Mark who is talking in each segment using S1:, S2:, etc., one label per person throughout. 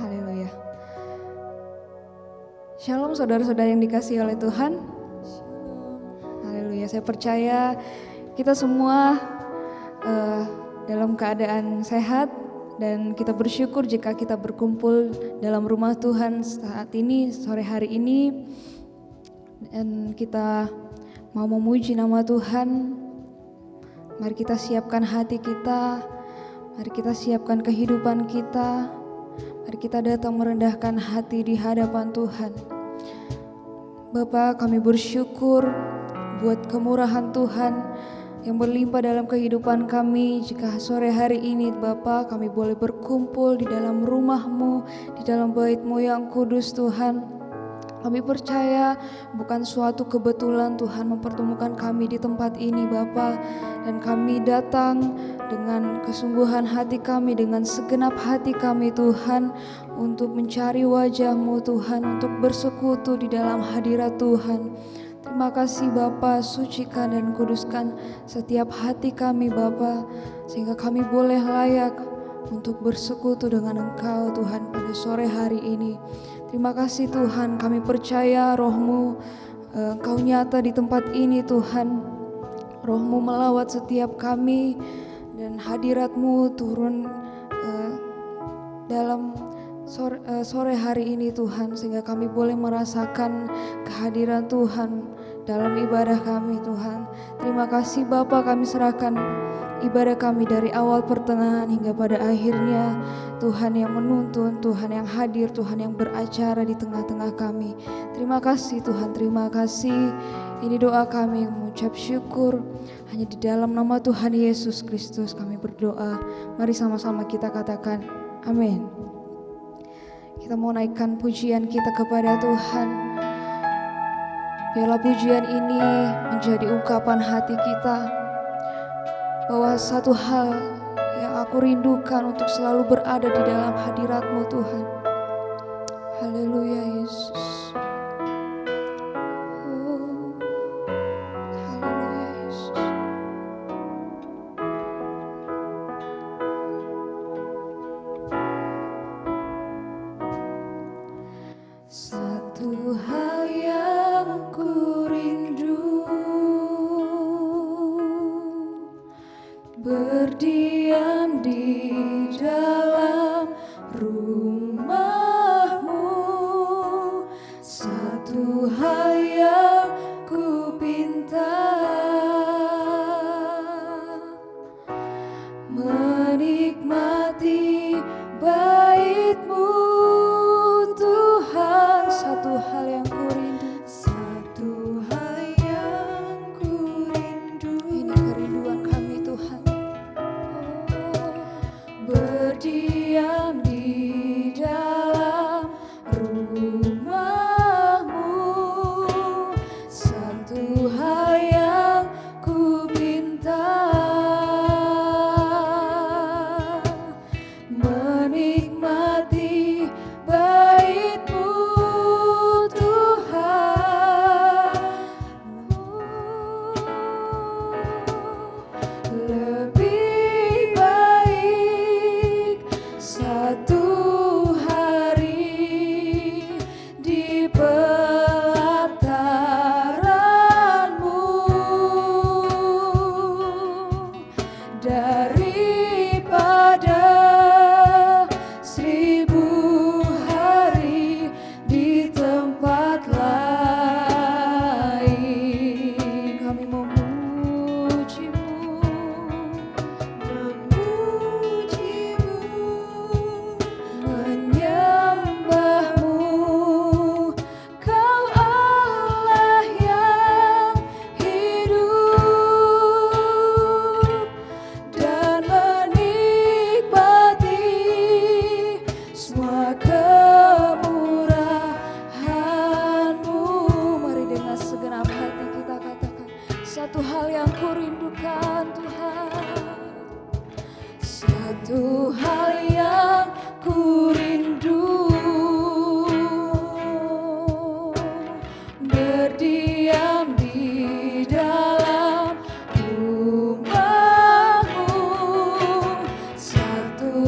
S1: Haleluya. Shalom saudara-saudara yang dikasihi oleh Tuhan. Haleluya. Saya percaya kita semua dalam keadaan sehat dan kita bersyukur jika kita berkumpul dalam rumah Tuhan saat ini, sore hari ini. Dan kita mau memuji nama Tuhan. Mari kita siapkan hati kita. Mari kita siapkan kehidupan kita. Mari kita datang merendahkan hati di hadapan Tuhan. Bapa, kami bersyukur buat kemurahan Tuhan yang berlimpah dalam kehidupan kami. Jika sore hari ini Bapa, kami boleh berkumpul di dalam rumah-Mu, di dalam bait-Mu yang kudus Tuhan. Kami percaya bukan suatu kebetulan Tuhan mempertemukan kami di tempat ini Bapa. Dan kami datang dengan kesungguhan hati kami, dengan segenap hati kami Tuhan, untuk mencari wajah-Mu Tuhan, untuk bersekutu di dalam hadirat Tuhan. Terima kasih Bapa, sucikan dan kuduskan setiap hati kami Bapa, sehingga kami boleh layak untuk bersekutu dengan Engkau Tuhan pada sore hari ini. Terima kasih Tuhan, kami percaya Roh-Mu, Engkau nyata di tempat ini Tuhan. Roh-Mu melawat setiap kami dan hadirat-Mu turun dalam sore hari ini Tuhan, sehingga kami boleh merasakan kehadiran Tuhan dalam ibadah kami Tuhan. Terima kasih Bapa, kami serahkan ibadah kami dari awal pertengahan hingga pada akhirnya. Tuhan yang menuntun, Tuhan yang hadir, Tuhan yang beracara di tengah-tengah kami. Terima kasih Tuhan, terima kasih. Ini doa kami mengucap syukur hanya di dalam nama Tuhan Yesus Kristus kami berdoa. Mari sama-sama kita katakan amin. Kita mau naikkan pujian kita kepada Tuhan. Biarlah pujian ini menjadi ungkapan hati kita bahwa satu hal yang aku rindukan untuk selalu berada di dalam hadirat-Mu Tuhan. Haleluya Yesus. Oh, haleluya Yesus. Satu hal yang ku rindu, berdiam di dalam rumah-Mu. Satu hal yang ku pinta, menikmati bait-Mu Tuhan. Satu hal yang ku rindu, satu hal yang ku rindu. Ini kerinduan kami Tuhan. Berdiam di dalam rumah-Mu. Satu hal yang ku minta, menikmati bait-Mu Tuhan. Lebih baik satu hari di pelataran-Mu daripada 1000 hari di tempat lain. Kami memuji-Mu, menyembah-Mu. Kau Allah yang hidup dan menikmati semua kemurahan-Mu. Mari dengan segenap hati kita katakan, satu hal yang ku rindukan Tuhan. Satu hal yang ku rindu, berdiam di dalam rumah-Mu. Satu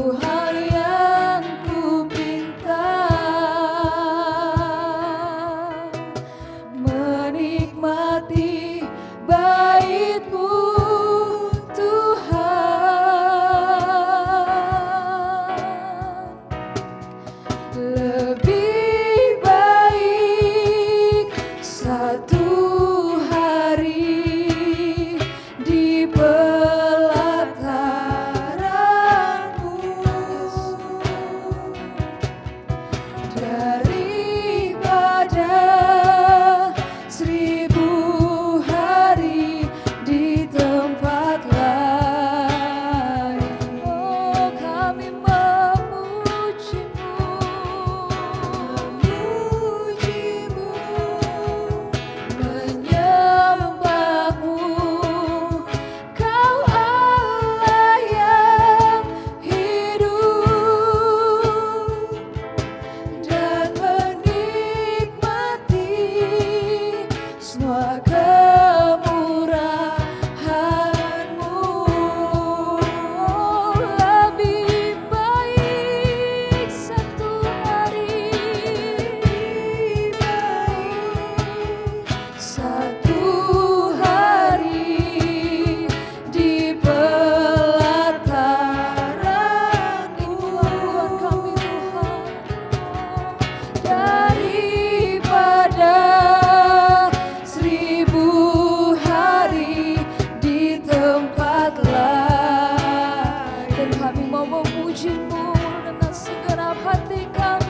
S1: dan kami mau memuji-Mu dengan segenap hati kami.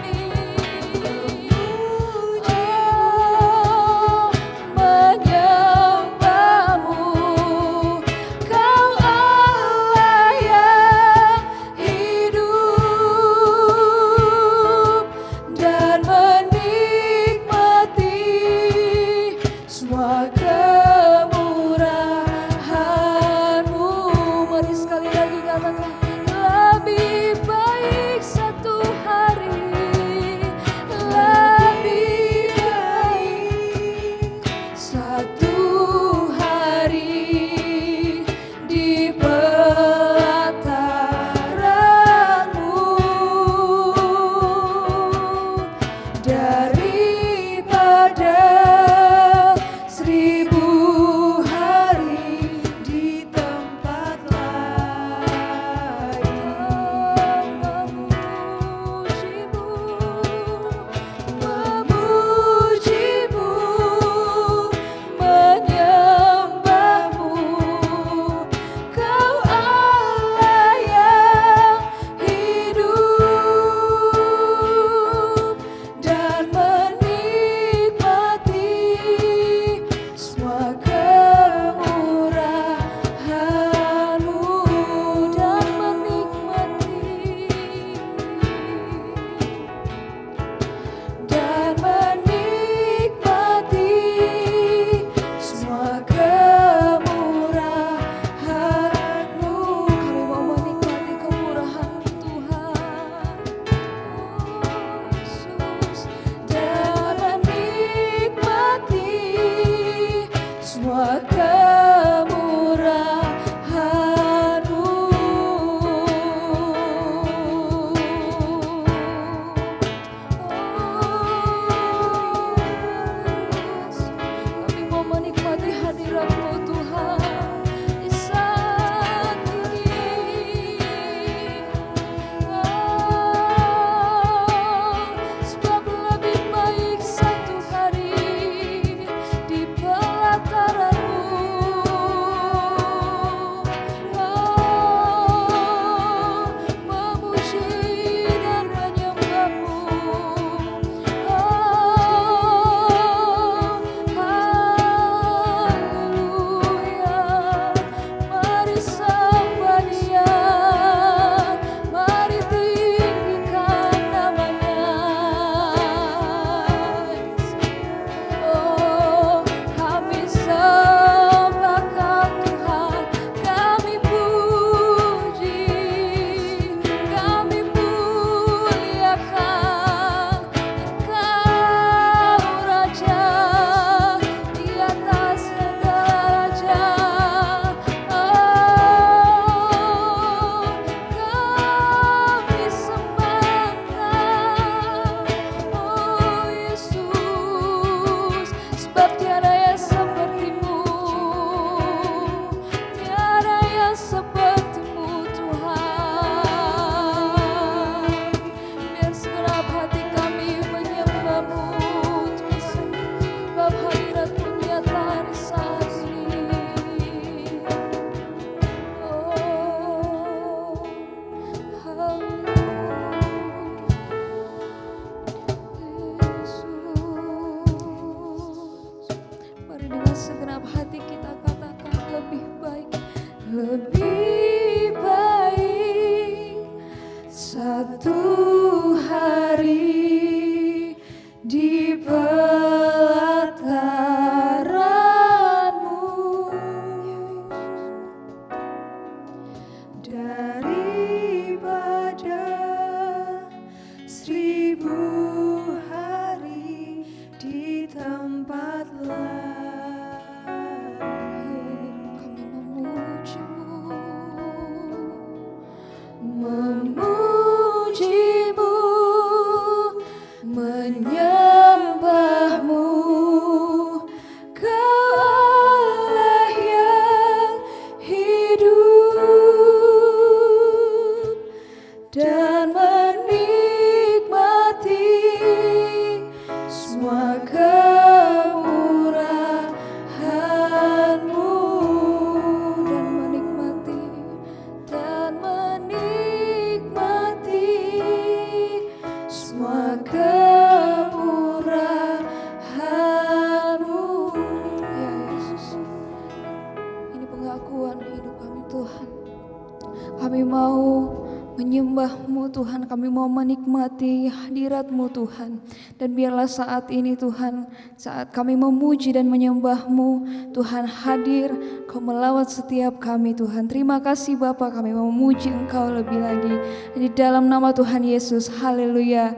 S1: mau menyembah-Mu Tuhan, kami mau menikmati hadirat-Mu Tuhan. Dan biarlah saat ini Tuhan, saat kami memuji dan menyembah-Mu Tuhan hadir, Kau melawat setiap kami Tuhan. Terima kasih Bapa, kami mau memuji Engkau lebih lagi. Di dalam nama Tuhan Yesus, haleluya,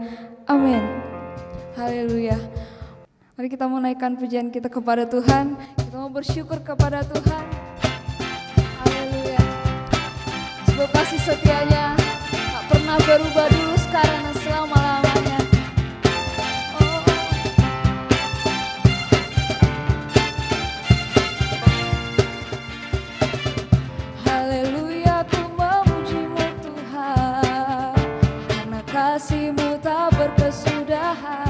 S1: amin. Haleluya. Mari kita menaikkan pujian kita kepada Tuhan, kita mau bersyukur kepada Tuhan. Haleluya. Sebab kasih setianya tak pernah berubah dulu, sekarang dan selama-lamanya. Oh. Haleluya, ku memuji-Mu Tuhan, karena kasih-Mu tak berkesudahan.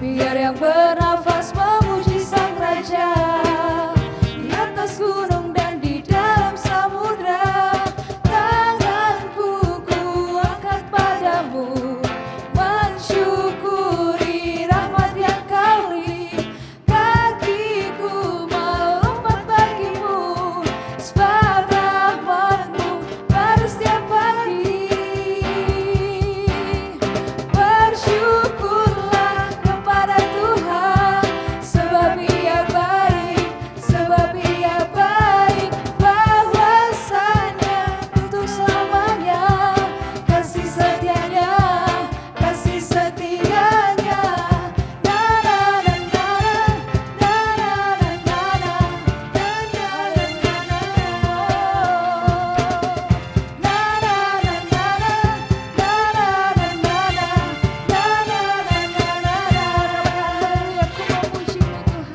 S1: Biar yang bernafas memuji Sang Raja, di atas gunung dan di dalam samudra. Tanganku ku angkat padamu, mensyukuri rahmat yang Kau beri. Kakiku melompat bagimu, sebab rahmat-Mu baru setiap pagi. Bersyukurlah kepada Tuhan, sebab Ia baik, sebab Ia baik. Bahwasanya untuk selamanya, kasih setianya, kasih setianya. Na na na na na na na na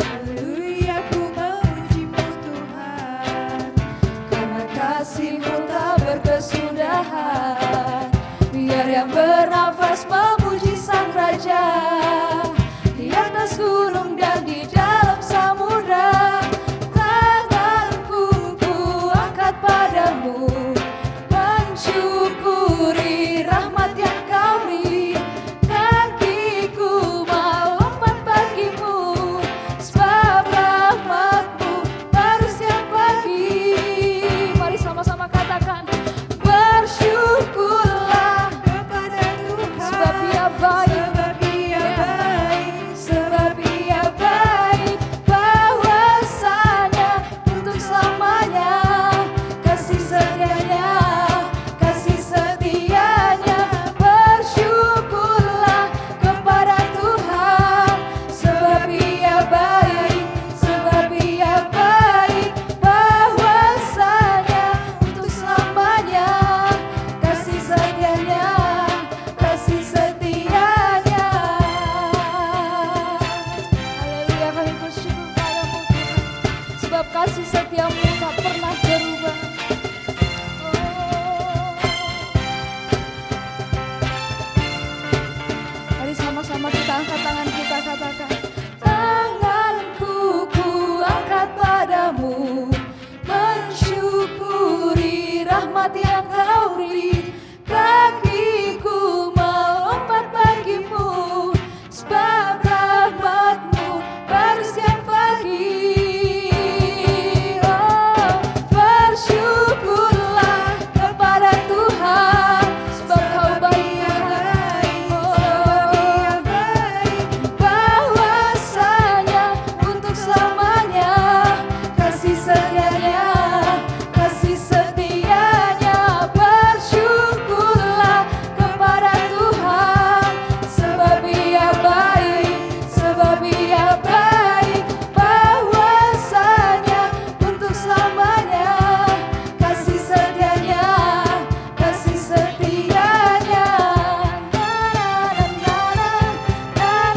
S1: Haleluya, ku memuji-Mu Tuhan, karena kasih-Mu tak berkesudahan. Biar yang bernafas memuji Sang Raja, di atas gunung dan di dalam samudra. Tanganku ku angkat padamu, mensyukuri rahmat yang Kau beri. Kakiku melompat bagimu, sebab rahmat-Mu baru setiap pagi. Mari sama-sama katakan, bersyukurlah kepada Tuhan, sebab Ia baik, sebab Ia baik. Bahwasanya untuk selamanya, kasih setianya, kasih setianya. Bersyukurlah kepada Tuhan, sebab Ia baik, sebab Ia baik. Bahwasanya untuk selamanya, kasih setianya, kasih setianya. Haleluya, kami bersyukur padamu Tuhan, sebab kasih setia-Mu tak pernah berubah. Mari sama-sama kita angkat tangan kita, katakan, tanganku ku angkat padamu, mensyukuri rahmat yang Kau beri. Kakiku melompat bagimu, sebab rahmat-Mu baru setiap pagi. Oh, bersyukurlah kepada Tuhan, sebab Kau baik. Oh, bahwasanya untuk selamanya, kasih setianya, kasih setianya. Bersyukurlah kepada Tuhan, sebab Ia baik, sebab Ia baik. Bahwasanya untuk selamanya, kasih setianya, kasih setianya. Na na na na na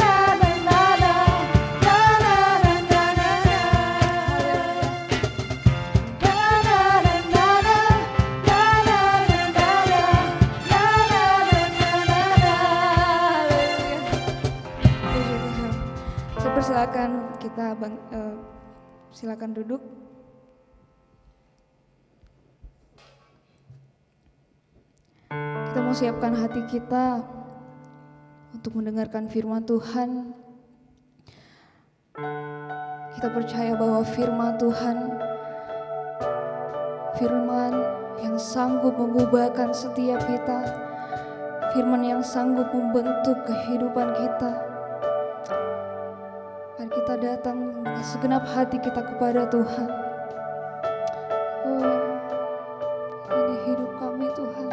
S1: na na na na na na Saya persilakan kita silakan duduk. Kita mau siapkan hati kita untuk mendengarkan firman Tuhan. Kita percaya bahwa firman Tuhan, firman yang sanggup mengubahkan setiap kita, firman yang sanggup membentuk kehidupan kita. Mari kita datang dengan segenap hati kita kepada Tuhan. Oh, ini hidup kami Tuhan.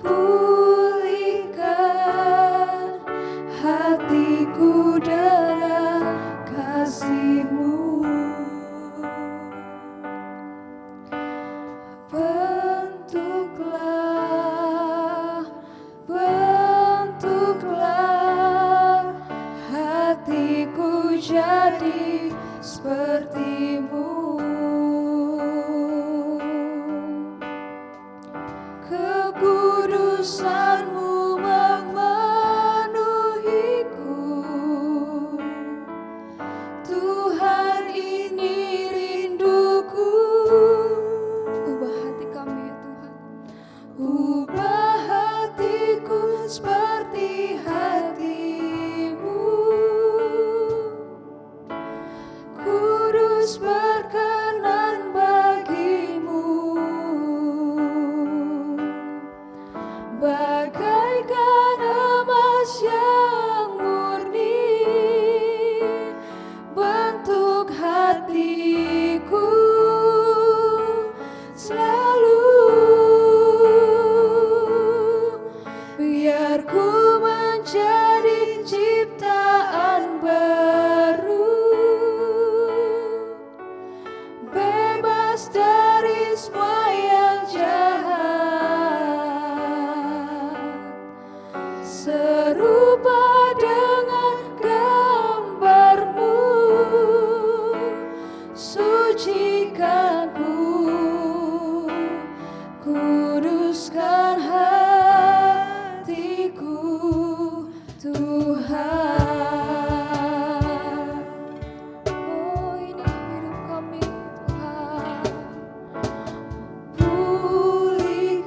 S1: Pulihkan hatiku dengan kasih-Mu. Bentuklah hatiku jadi seperti-Mu. Kekudusan-Mu memenuhiku. Tuhan, ini rinduku. Ubah hati kami ya Tuhan. Ubah hatiku seperti hati-Mu. Kudus berkenan bagi-Mu. Bagaikan emas yang murni, bentuk hatiku selalu. Biar ku menjadi ciptaan baru, bebas dari semua yang jahat, serupa dengan gambar-Mu. Sucikan ku, kuduskan hatiku Tuhan. Oh, ini hidup kami Tuhan. Pulihkan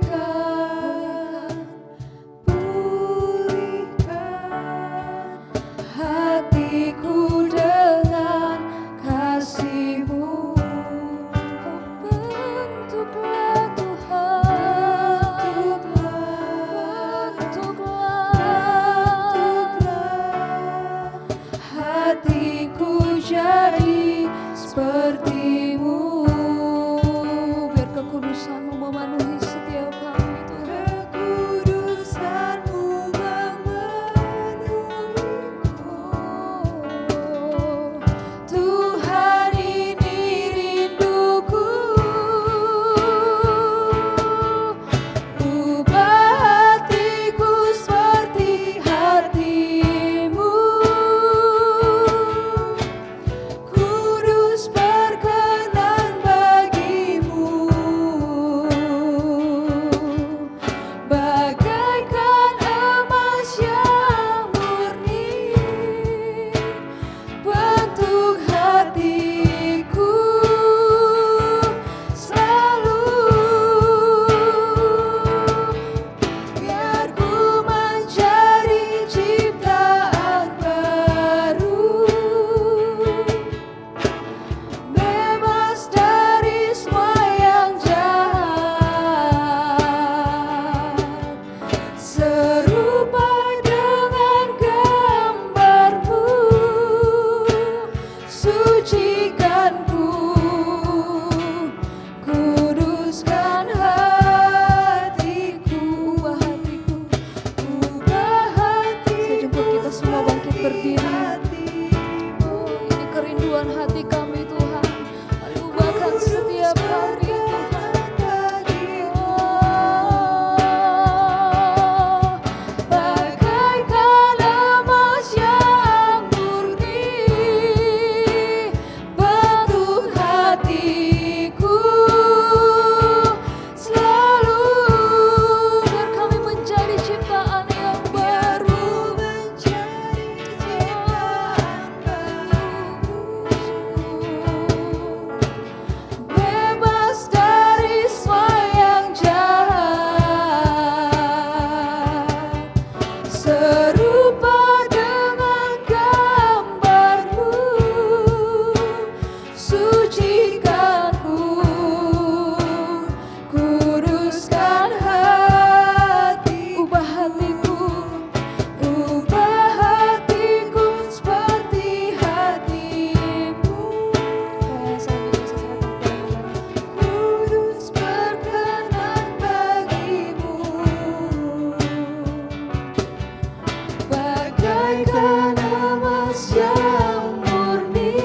S1: bagaikan emas yang murni,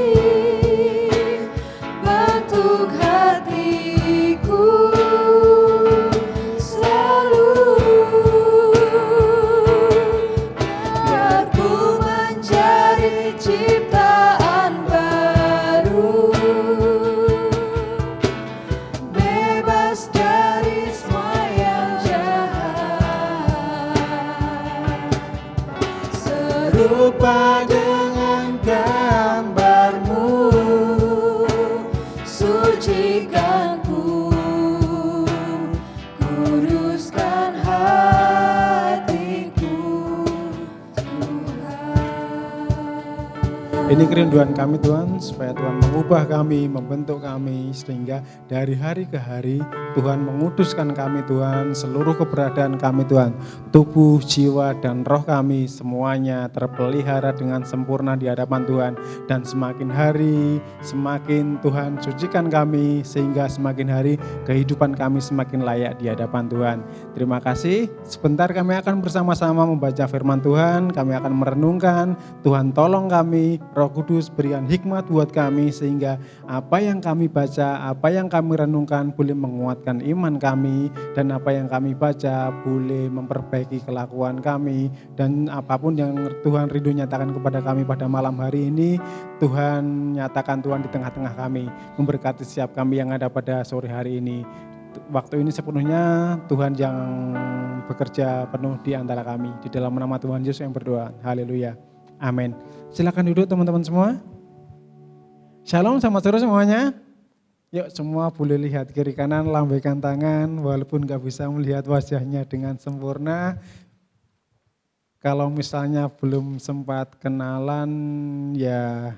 S1: bentuk hatiku selalu, biar ku menjadi ciptaan baru, bebas dari semua yang jahat, serupa dengan gambarmu, sucikan ku, kuduskan hatiku, Tuhan.
S2: Ini kerinduan kami Tuhan, supaya Tuhan mengubah kami, membentuk kami, sehingga dari hari ke hari Tuhan menguduskan kami Tuhan, seluruh keberadaan kami Tuhan, tubuh, jiwa, dan roh kami semuanya terpelihara dengan sempurna di hadapan Tuhan. Dan semakin hari, semakin Tuhan sucikan kami, sehingga semakin hari kehidupan kami semakin layak di hadapan Tuhan. Terima kasih, sebentar kami akan bersama-sama membaca firman Tuhan, kami akan merenungkan. Tuhan tolong kami, Roh Kudus berikan hikmat buat kami, sehingga apa yang kami baca, apa yang kami renungkan boleh menguatkan iman kami, dan apa yang kami baca boleh memperbaiki kelakuan kami, dan apapun yang Tuhan rindu nyatakan kepada kami pada malam hari ini, Tuhan nyatakan Tuhan di tengah-tengah kami, memberkati setiap kami yang ada pada sore hari ini. Waktu ini sepenuhnya Tuhan yang bekerja penuh di antara kami. Di dalam nama Tuhan Yesus yang berdoa. Haleluya. Amin. Silakan duduk teman-teman semua. Shalom sama saudara semuanya. Yuk semua boleh lihat kiri kanan, lambaikan tangan walaupun gak bisa melihat wajahnya dengan sempurna. Kalau misalnya belum sempat kenalan, ya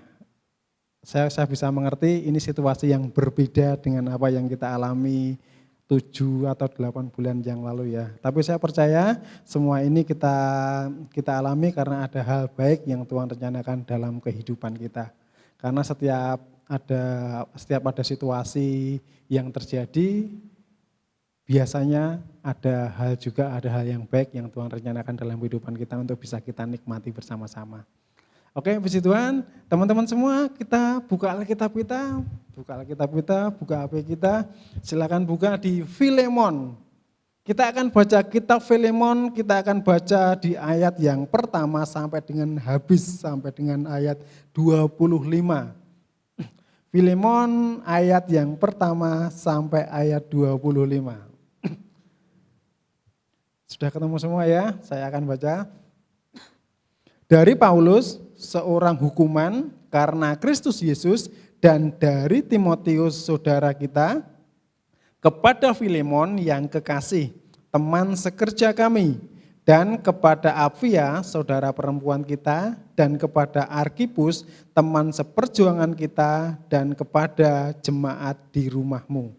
S2: saya bisa mengerti ini situasi yang berbeda dengan apa yang kita alami 7 atau 8 bulan yang lalu ya. Tapi saya percaya semua ini kita alami karena ada hal baik yang Tuhan rencanakan dalam kehidupan kita. Karena setiap ada situasi yang terjadi, biasanya ada hal yang baik yang Tuhan rencanakan dalam kehidupan kita untuk bisa kita nikmati bersama-sama. Oke, puji Tuhan, teman-teman semua kita buka Alkitab kita, buka HP kita, silakan buka di Filemon. Kita akan baca kitab Filemon, kita akan baca di ayat yang pertama sampai dengan habis, sampai dengan ayat 25. Filemon ayat yang pertama sampai ayat 25. Sudah ketemu semua ya, saya akan baca. Dari Paulus, seorang hukuman karena Kristus Yesus, dan dari Timotius saudara kita, kepada Filemon yang kekasih, teman sekerja kami, dan kepada Apfia saudara perempuan kita, dan kepada Arkipus teman seperjuangan kita, dan kepada jemaat di rumahmu.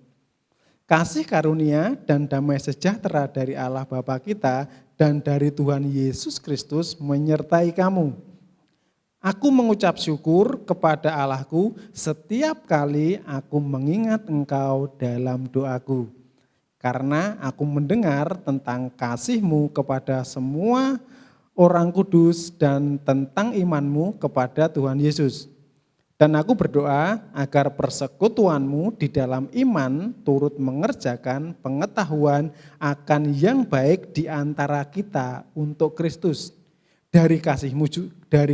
S2: Kasih karunia dan damai sejahtera dari Allah Bapa kita dan dari Tuhan Yesus Kristus menyertai kamu. Aku mengucap syukur kepada Allahku setiap kali aku mengingat engkau dalam doaku. Karena aku mendengar tentang kasih-Mu kepada semua orang kudus dan tentang iman-Mu kepada Tuhan Yesus. Dan aku berdoa agar persekutuan-Mu di dalam iman turut mengerjakan pengetahuan akan yang baik di antara kita untuk Kristus. Dari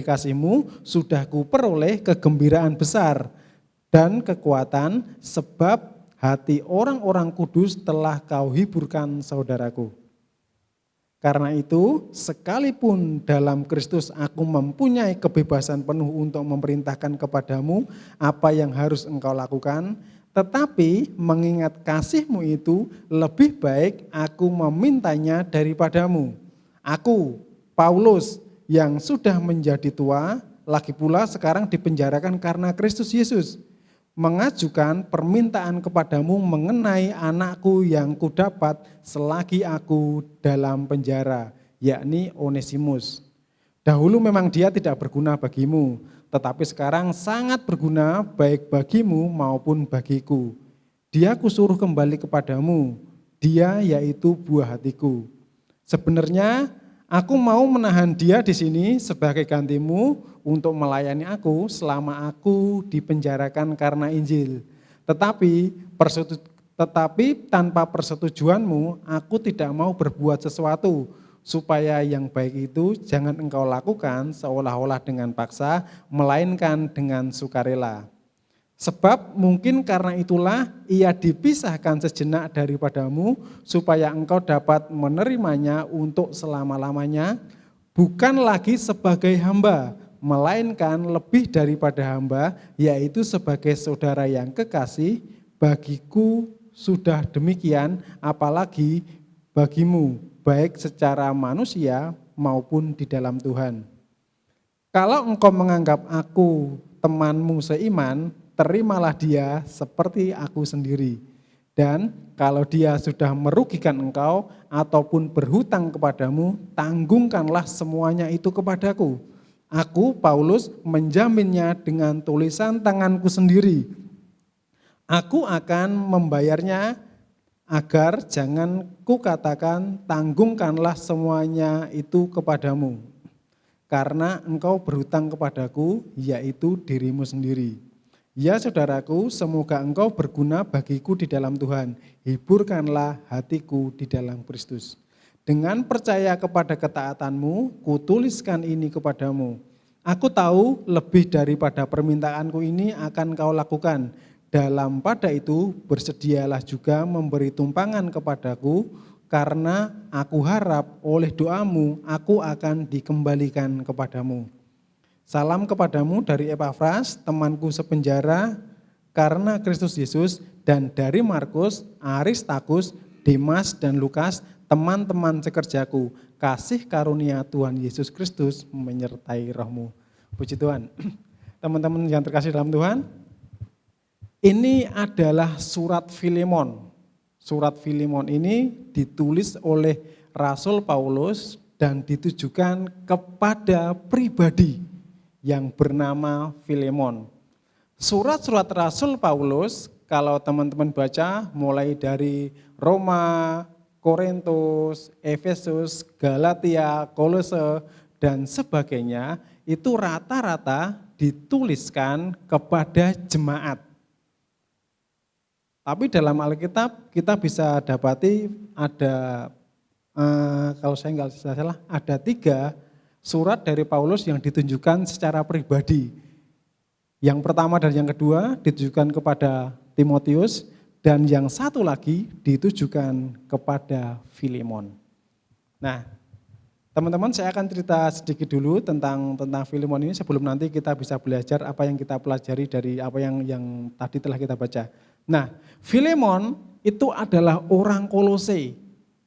S2: kasih-Mu sudah kuperoleh kegembiraan besar dan kekuatan, sebab hati orang-orang kudus telah Kau hiburkan saudaraku. Karena itu, sekalipun dalam Kristus aku mempunyai kebebasan penuh untuk memerintahkan kepadamu apa yang harus engkau lakukan, tetapi mengingat kasih-Mu itu lebih baik aku memintanya daripadamu. Aku, Paulus, yang sudah menjadi tua, lagi pula sekarang dipenjarakan karena Kristus Yesus, mengajukan permintaan kepadamu mengenai anakku yang kudapat selagi aku dalam penjara, yakni Onesimus. Dahulu memang dia tidak berguna bagimu, tetapi sekarang sangat berguna baik bagimu maupun bagiku. Dia kusuruh kembali kepadamu, dia yaitu buah hatiku. Sebenarnya Aku mau menahan dia di sini sebagai gantimu untuk melayani aku selama aku dipenjarakan karena Injil. Tetapi tanpa persetujuanmu, aku tidak mau berbuat sesuatu supaya yang baik itu jangan engkau lakukan seolah-olah dengan paksa, melainkan dengan sukarela. Sebab mungkin karena itulah ia dipisahkan sejenak daripadamu supaya engkau dapat menerimanya untuk selama-lamanya, bukan lagi sebagai hamba, melainkan lebih daripada hamba, yaitu sebagai saudara yang kekasih. Bagiku sudah demikian, apalagi bagimu, baik secara manusia maupun di dalam Tuhan. Kalau engkau menganggap aku temanmu seiman, terimalah dia seperti aku sendiri. Dan kalau dia sudah merugikan engkau ataupun berhutang kepadamu, tanggungkanlah semuanya itu kepadaku. Aku, Paulus, menjaminnya dengan tulisan tanganku sendiri. Aku akan membayarnya agar jangan kukatakan tanggungkanlah semuanya itu kepadamu. Karena engkau berhutang kepadaku, yaitu dirimu sendiri. Ya saudaraku, semoga engkau berguna bagiku di dalam Tuhan. Hiburkanlah hatiku di dalam Kristus. Dengan percaya kepada ketaatanmu, kutuliskan ini kepadamu. Aku tahu lebih daripada permintaanku ini akan kau lakukan. Dalam pada itu bersedialah juga memberi tumpangan kepadaku, karena aku harap oleh doamu aku akan dikembalikan kepadamu. Salam kepadamu dari Epafras, temanku sepenjara karena Kristus Yesus, dan dari Markus, Aristarkus, Demas, dan Lukas, teman-teman sekerjaku. Kasih karunia Tuhan Yesus Kristus menyertai rohmu. Puji Tuhan. Teman-teman yang terkasih dalam Tuhan, ini adalah surat Filemon. Surat Filemon ini ditulis oleh Rasul Paulus dan ditujukan kepada pribadi yang bernama Filemon. Surat-surat Rasul Paulus, kalau teman-teman baca mulai dari Roma, Korintus, Efesus, Galatia, Kolose, dan sebagainya, itu rata-rata dituliskan kepada jemaat. Tapi dalam Alkitab kita bisa dapati ada, kalau saya nggak salah, ada 3 surat dari Paulus yang ditujukan secara pribadi. Yang pertama dan yang kedua ditujukan kepada Timotius, dan yang satu lagi ditujukan kepada Filemon. Nah, teman-teman, saya akan cerita sedikit dulu tentang Filemon ini sebelum nanti kita bisa belajar apa yang kita pelajari dari apa yang tadi telah kita baca. Nah, Filemon itu adalah orang Kolose.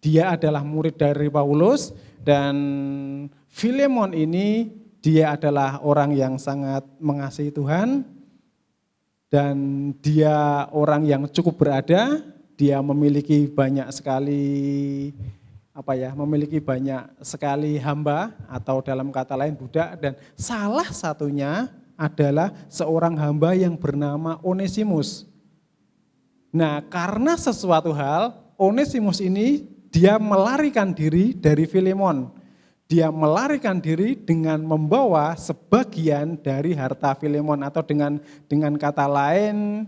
S2: Dia adalah murid dari Paulus, dan Filemon ini dia adalah orang yang sangat mengasihi Tuhan, dan dia orang yang cukup berada. Dia memiliki banyak sekali memiliki banyak sekali hamba, atau dalam kata lain budak, dan salah satunya adalah seorang hamba yang bernama Onesimus. Nah, karena sesuatu hal, Onesimus ini dia melarikan diri dari Filemon. Dia melarikan diri dengan membawa sebagian dari harta Filemon, atau dengan kata lain,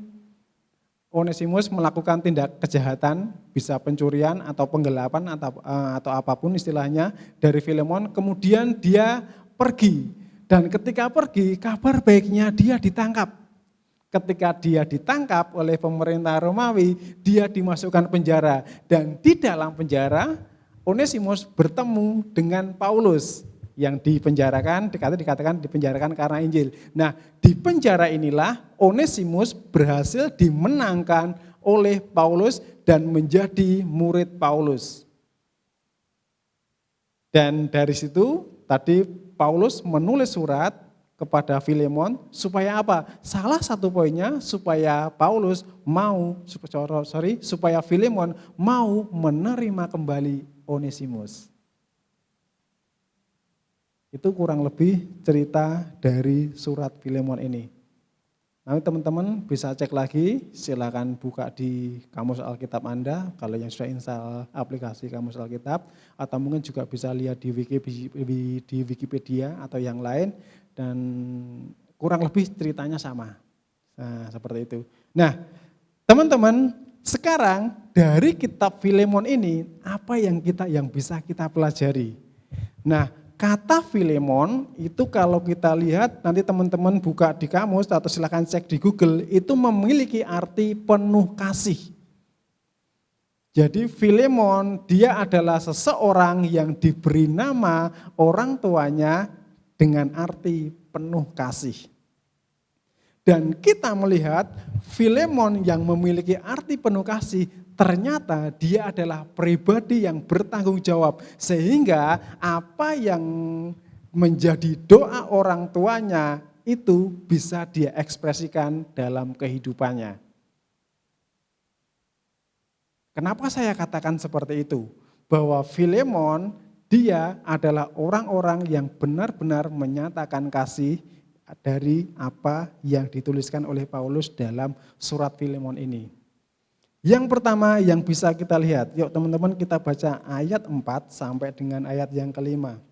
S2: Onesimus melakukan tindak kejahatan, bisa pencurian atau penggelapan atau apapun istilahnya dari Filemon. Kemudian dia pergi, dan ketika pergi kabar baiknya dia ditangkap. Ketika dia ditangkap oleh pemerintah Romawi, dia dimasukkan penjara, dan di dalam penjara Onesimus bertemu dengan Paulus yang dikatakan dipenjarakan karena Injil. Nah, di penjara inilah Onesimus berhasil dimenangkan oleh Paulus dan menjadi murid Paulus. Dan dari situ tadi Paulus menulis surat kepada Filemon supaya apa? Salah satu poinnya supaya supaya Filemon mau menerima kembali Onesimus. Itu kurang lebih cerita dari surat Filemon ini. Nanti teman-teman bisa cek lagi, silakan buka di Kamus Alkitab Anda, kalau yang sudah install aplikasi Kamus Alkitab, atau mungkin juga bisa lihat di Wikipedia atau yang lain, dan kurang lebih ceritanya sama. Nah, seperti itu. Nah, teman-teman, sekarang dari kitab Filemon ini, apa yang bisa kita pelajari? Nah, kata Filemon itu kalau kita lihat, nanti teman-teman buka di kamus atau silakan cek di Google, itu memiliki arti penuh kasih. Jadi Filemon dia adalah seseorang yang diberi nama orang tuanya dengan arti penuh kasih. Dan kita melihat Filemon yang memiliki arti penuh kasih, ternyata dia adalah pribadi yang bertanggung jawab. Sehingga apa yang menjadi doa orang tuanya itu bisa dia ekspresikan dalam kehidupannya. Kenapa saya katakan seperti itu? Bahwa Filemon dia adalah orang-orang yang benar-benar menyatakan kasih dari apa yang dituliskan oleh Paulus dalam surat Filemon ini. Yang pertama yang bisa kita lihat, yuk teman-teman kita baca ayat 4 sampai dengan ayat yang kelima.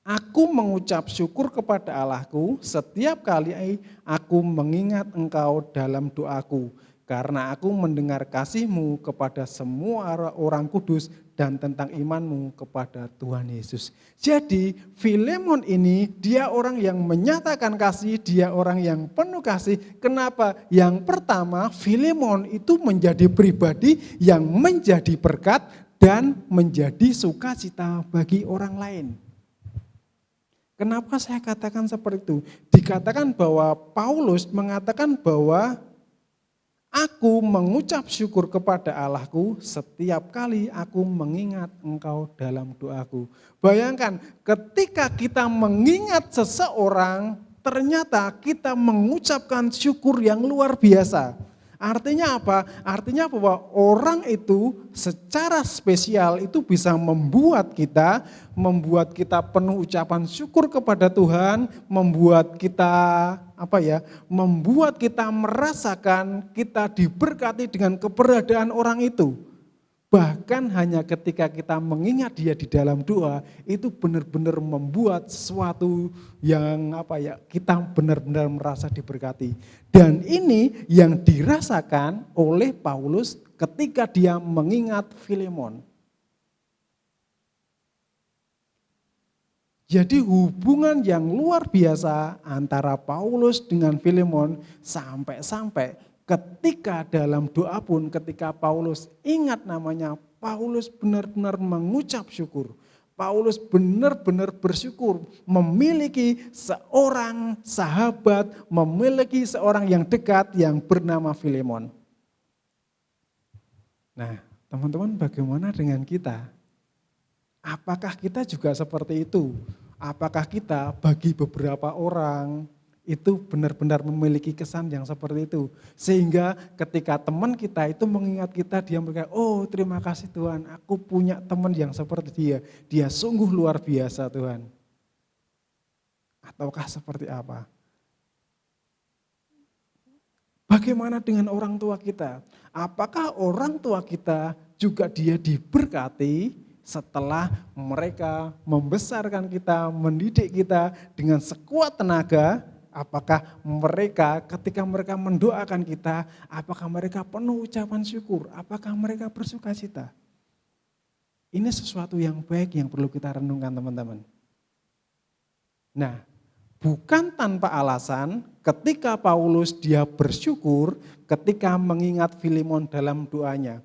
S2: Aku mengucap syukur kepada Allahku setiap kali aku mengingat engkau dalam doaku, karena aku mendengar kasihmu kepada semua orang kudus dan tentang imanmu kepada Tuhan Yesus. Jadi Filemon ini dia orang yang menyatakan kasih, dia orang yang penuh kasih. Kenapa? Yang pertama, Filemon itu menjadi pribadi yang menjadi berkat dan menjadi sukacita bagi orang lain. Kenapa saya katakan seperti itu? Dikatakan bahwa Paulus mengatakan bahwa aku mengucap syukur kepada Allahku setiap kali aku mengingat engkau dalam doaku. Bayangkan ketika kita mengingat seseorang, ternyata kita mengucapkan syukur yang luar biasa. Artinya apa? Artinya bahwa orang itu secara spesial itu bisa membuat kita penuh ucapan syukur kepada Tuhan, membuat kita merasakan kita diberkati dengan keberadaan orang itu. Bahkan hanya ketika kita mengingat dia di dalam doa, itu benar-benar membuat sesuatu yang kita benar-benar merasa diberkati. Dan ini yang dirasakan oleh Paulus ketika dia mengingat Filemon. Jadi hubungan yang luar biasa antara Paulus dengan Filemon sampai-sampai ketika dalam doa pun ketika Paulus ingat namanya, Paulus benar-benar mengucap syukur. Paulus benar-benar bersyukur memiliki seorang sahabat, memiliki seorang yang dekat yang bernama Filemon. Nah, teman-teman bagaimana dengan kita? Apakah kita juga seperti itu? Apakah kita bagi beberapa orang itu benar-benar memiliki kesan yang seperti itu. Sehingga ketika teman kita itu mengingat kita, dia berkata, oh terima kasih Tuhan, aku punya teman yang seperti dia. Dia sungguh luar biasa Tuhan. Ataukah seperti apa? Bagaimana dengan orang tua kita? Apakah orang tua kita juga dia diberkati setelah mereka membesarkan kita, mendidik kita dengan sekuat tenaga? Apakah mereka ketika mereka mendoakan kita, apakah mereka penuh ucapan syukur? Apakah mereka bersuka cita? Ini sesuatu yang baik yang perlu kita renungkan teman-teman. Nah, bukan tanpa alasan ketika Paulus dia bersyukur ketika mengingat Filemon dalam doanya.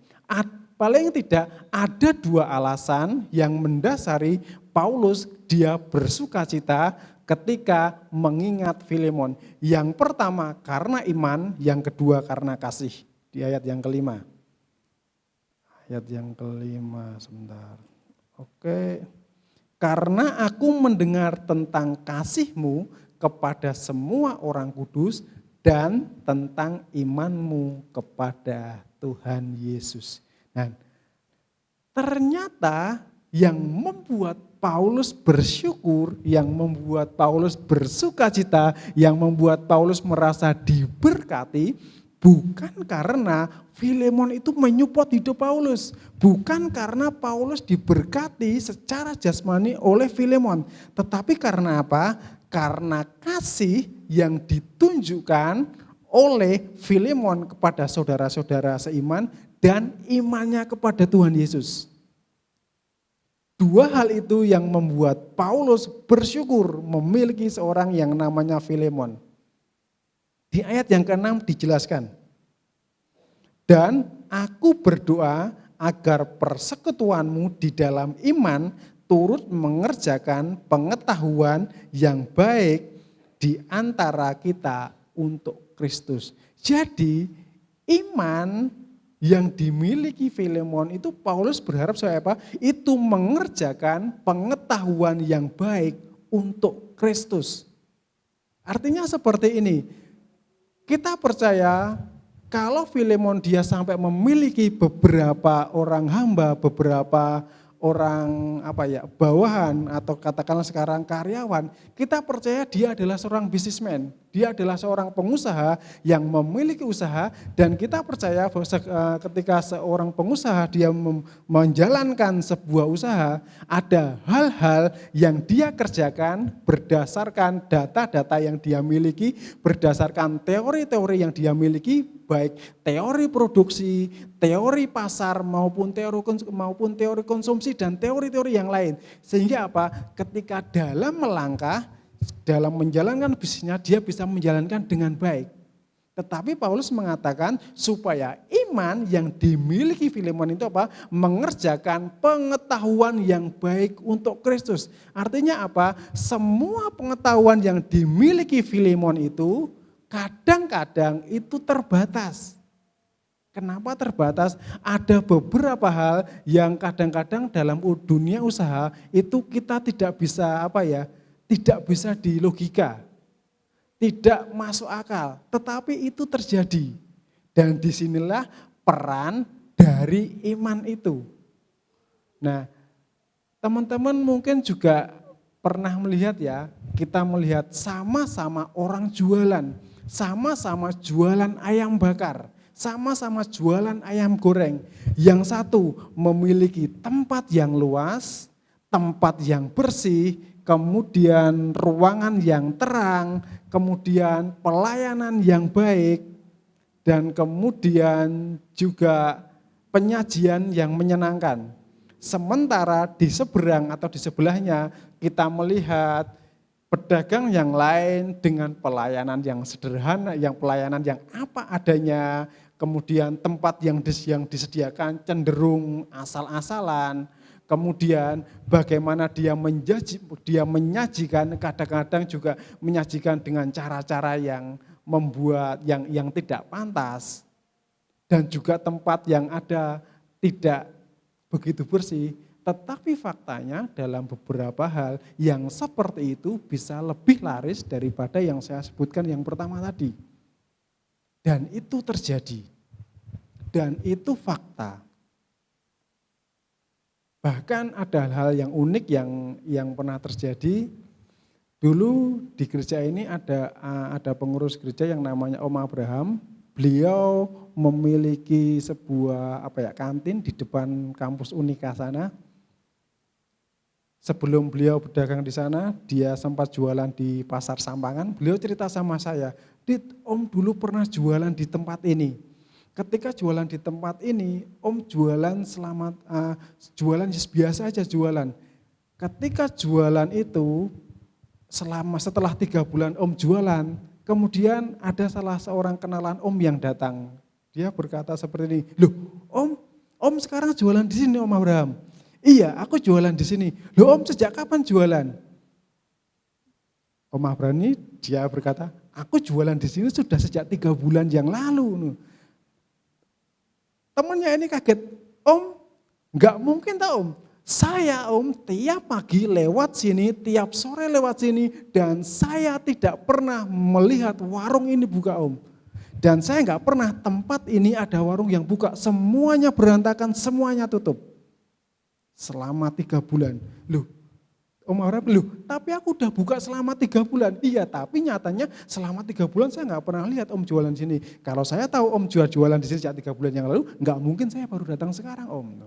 S2: Paling tidak ada dua alasan yang mendasari Paulus dia bersuka cita ketika mengingat Filemon. Yang pertama karena iman, yang kedua karena kasih. Di ayat yang kelima. Ayat yang kelima sebentar. Oke. Karena aku mendengar tentang kasihmu kepada semua orang kudus dan tentang imanmu kepada Tuhan Yesus. Nah, ternyata yang membuat Paulus bersyukur, yang membuat Paulus bersukacita, yang membuat Paulus merasa diberkati, bukan karena Filemon itu menyupport hidup Paulus, bukan karena Paulus diberkati secara jasmani oleh Filemon, tetapi karena apa? Karena kasih yang ditunjukkan oleh Filemon kepada saudara-saudara seiman dan imannya kepada Tuhan Yesus. Dua hal itu yang membuat Paulus bersyukur memiliki seorang yang namanya Filemon. Di ayat yang ke-6 dijelaskan, dan aku berdoa agar persekutuanmu di dalam iman turut mengerjakan pengetahuan yang baik di antara kita untuk Kristus. Jadi iman yang dimiliki Filemon itu Paulus berharap supaya apa? Itu mengerjakan pengetahuan yang baik untuk Kristus. Artinya seperti ini, kita percaya kalau Filemon dia sampai memiliki beberapa orang hamba, beberapa orang bawahan atau katakanlah sekarang karyawan, kita percaya dia adalah seorang businessman, dia adalah seorang pengusaha yang memiliki usaha, dan kita percaya bahwa ketika seorang pengusaha dia menjalankan sebuah usaha, ada hal-hal yang dia kerjakan berdasarkan data-data yang dia miliki, berdasarkan teori-teori yang dia miliki, baik teori produksi, teori pasar maupun teori konsumsi dan teori-teori yang lain. Sehingga apa? Ketika dalam melangkah, dalam menjalankan bisnisnya dia bisa menjalankan dengan baik. Tetapi Paulus mengatakan supaya iman yang dimiliki Filemon itu apa? Mengerjakan pengetahuan yang baik untuk Kristus. Artinya apa? Semua pengetahuan yang dimiliki Filemon itu kadang-kadang itu terbatas. Kenapa terbatas? Ada beberapa hal yang kadang-kadang dalam dunia usaha itu kita tidak bisa tidak bisa dilogika, tidak masuk akal, tetapi itu terjadi. Dan disinilah peran dari iman itu. Nah, teman-teman mungkin juga pernah melihat ya, kita melihat sama-sama orang jualan, sama-sama jualan ayam bakar, sama-sama jualan ayam goreng. Yang satu memiliki tempat yang luas, tempat yang bersih, kemudian ruangan yang terang, kemudian pelayanan yang baik, dan kemudian juga penyajian yang menyenangkan. Sementara di seberang atau di sebelahnya kita melihat pedagang yang lain dengan pelayanan yang sederhana, yang pelayanan yang apa adanya, kemudian tempat yang disediakan cenderung asal-asalan, kemudian bagaimana dia menyajikan, kadang-kadang juga menyajikan dengan cara-cara yang membuat yang tidak pantas, dan juga tempat yang ada tidak begitu bersih. Tetapi faktanya dalam beberapa hal yang seperti itu bisa lebih laris daripada yang saya sebutkan yang pertama tadi. Dan itu terjadi. Dan itu fakta. Bahkan ada hal yang unik yang pernah terjadi. Dulu di gereja ini ada pengurus gereja yang namanya Om Abraham. Beliau memiliki sebuah kantin di depan kampus Unika sana. Sebelum beliau berdagang di sana, dia sempat jualan di pasar Sampangan. Beliau cerita sama saya, "Dit, Om dulu pernah jualan di tempat ini. Ketika jualan di tempat ini, Om jualan jualan biasa aja jualan. Ketika jualan itu, setelah 3 bulan Om jualan, kemudian ada salah seorang kenalan Om yang datang. Dia berkata seperti ini, 'Loh, Om sekarang jualan di sini, Om Abraham?' 'Iya, aku jualan di sini.' 'Loh, Om sejak kapan jualan?' Om Abraham ini dia berkata, 'Aku jualan di sini sudah sejak 3 bulan yang lalu.' Temannya ini kaget, 'Om, enggak mungkin tak Om. Saya Om tiap pagi lewat sini, tiap sore lewat sini, dan saya tidak pernah melihat warung ini buka Om. Dan saya enggak pernah tempat ini ada warung yang buka, semuanya berantakan, semuanya tutup. Selama 3 bulan. Loh, Om Abraham, loh tapi aku udah buka selama 3 bulan. Iya, tapi nyatanya selama 3 bulan saya nggak pernah lihat Om jualan di sini. Kalau saya tahu Om jualan di sini sejak 3 bulan yang lalu, nggak mungkin saya baru datang sekarang Om.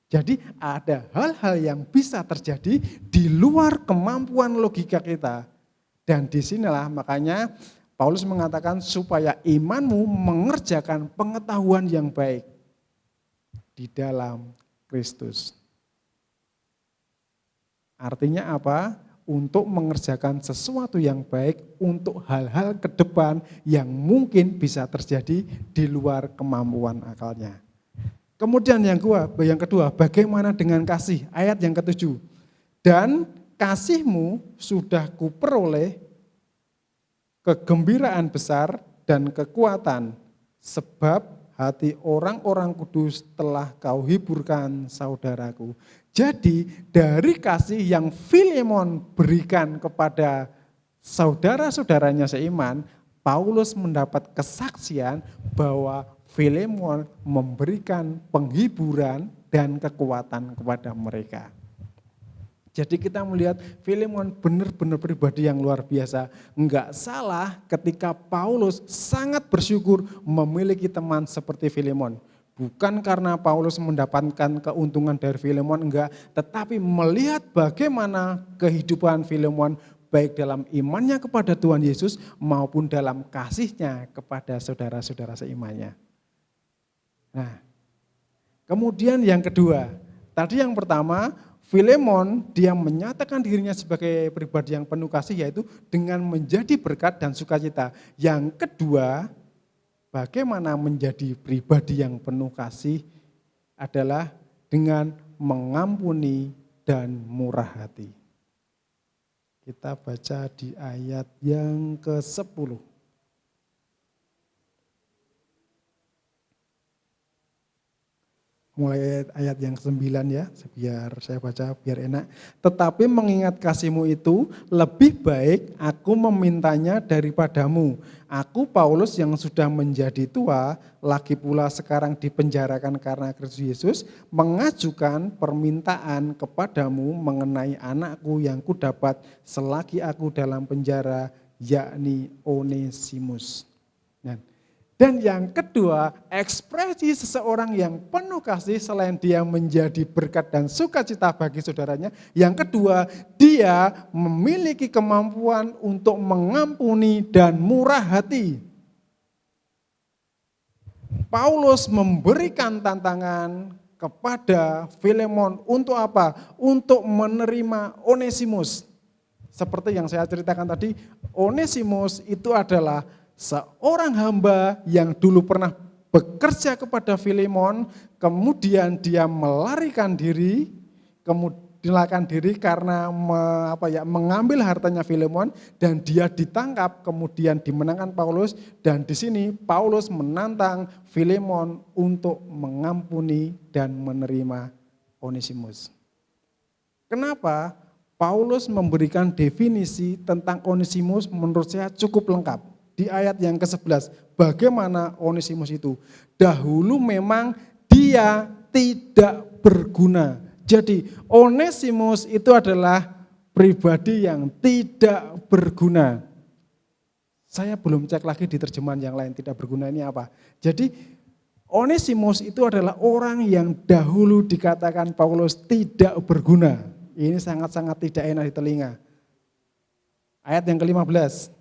S2: Jadi ada hal-hal yang bisa terjadi di luar kemampuan logika kita. Dan disinilah makanya Paulus mengatakan supaya imanmu mengerjakan pengetahuan yang baik di dalam Kristus. Artinya apa? Untuk mengerjakan sesuatu yang baik untuk hal-hal ke depan yang mungkin bisa terjadi di luar kemampuan akalnya. Kemudian yang kedua, bagaimana dengan kasih? Ayat yang ke-7. Dan kasihmu sudah kuperoleh kegembiraan besar dan kekuatan, sebab hati orang-orang kudus telah kau hiburkan saudaraku. Jadi dari kasih yang Filemon berikan kepada saudara-saudaranya seiman, Paulus mendapat kesaksian bahwa Filemon memberikan penghiburan dan kekuatan kepada mereka. Jadi kita melihat Filemon benar-benar pribadi yang luar biasa. Enggak salah ketika Paulus sangat bersyukur memiliki teman seperti Filemon. Bukan karena Paulus mendapatkan keuntungan dari Filemon, enggak. Tetapi melihat bagaimana kehidupan Filemon baik dalam imannya kepada Tuhan Yesus maupun dalam kasihnya kepada saudara-saudara seimannya. Nah, kemudian yang kedua, tadi yang pertama, Filemon dia menyatakan dirinya sebagai pribadi yang penuh kasih yaitu dengan menjadi berkat dan sukacita. Yang kedua, bagaimana menjadi pribadi yang penuh kasih adalah dengan mengampuni dan murah hati. Kita baca di ayat yang ke-10. Mulai ayat yang ke-9 ya, biar saya baca biar enak. Tetapi mengingat kasihmu itu lebih baik aku memintanya daripadamu. Aku Paulus yang sudah menjadi tua, lagi pula sekarang dipenjarakan karena Kristus Yesus, mengajukan permintaan kepadamu mengenai anakku yang kudapat selagi aku dalam penjara, yakni Onesimus. Dan yang kedua, ekspresi seseorang yang penuh kasih selain dia menjadi berkat dan sukacita bagi saudaranya. Yang kedua, dia memiliki kemampuan untuk mengampuni dan murah hati. Paulus memberikan tantangan kepada Filemon untuk apa? Untuk menerima Onesimus. Seperti yang saya ceritakan tadi, Onesimus itu adalah seorang hamba yang dulu pernah bekerja kepada Filemon, kemudian dia melarikan diri karena mengambil hartanya Filemon dan dia ditangkap, kemudian dimenangkan Paulus dan di sini Paulus menantang Filemon untuk mengampuni dan menerima Onesimus. Kenapa? Paulus memberikan definisi tentang Onesimus menurut saya cukup lengkap. Di ayat yang ke-11, bagaimana Onesimus itu? Dahulu memang dia tidak berguna. Jadi Onesimus itu adalah pribadi yang tidak berguna. Saya belum cek lagi di terjemahan yang lain tidak berguna ini apa. Jadi Onesimus itu adalah orang yang dahulu dikatakan Paulus tidak berguna. Ini sangat-sangat tidak enak di telinga. Ayat yang ke-15.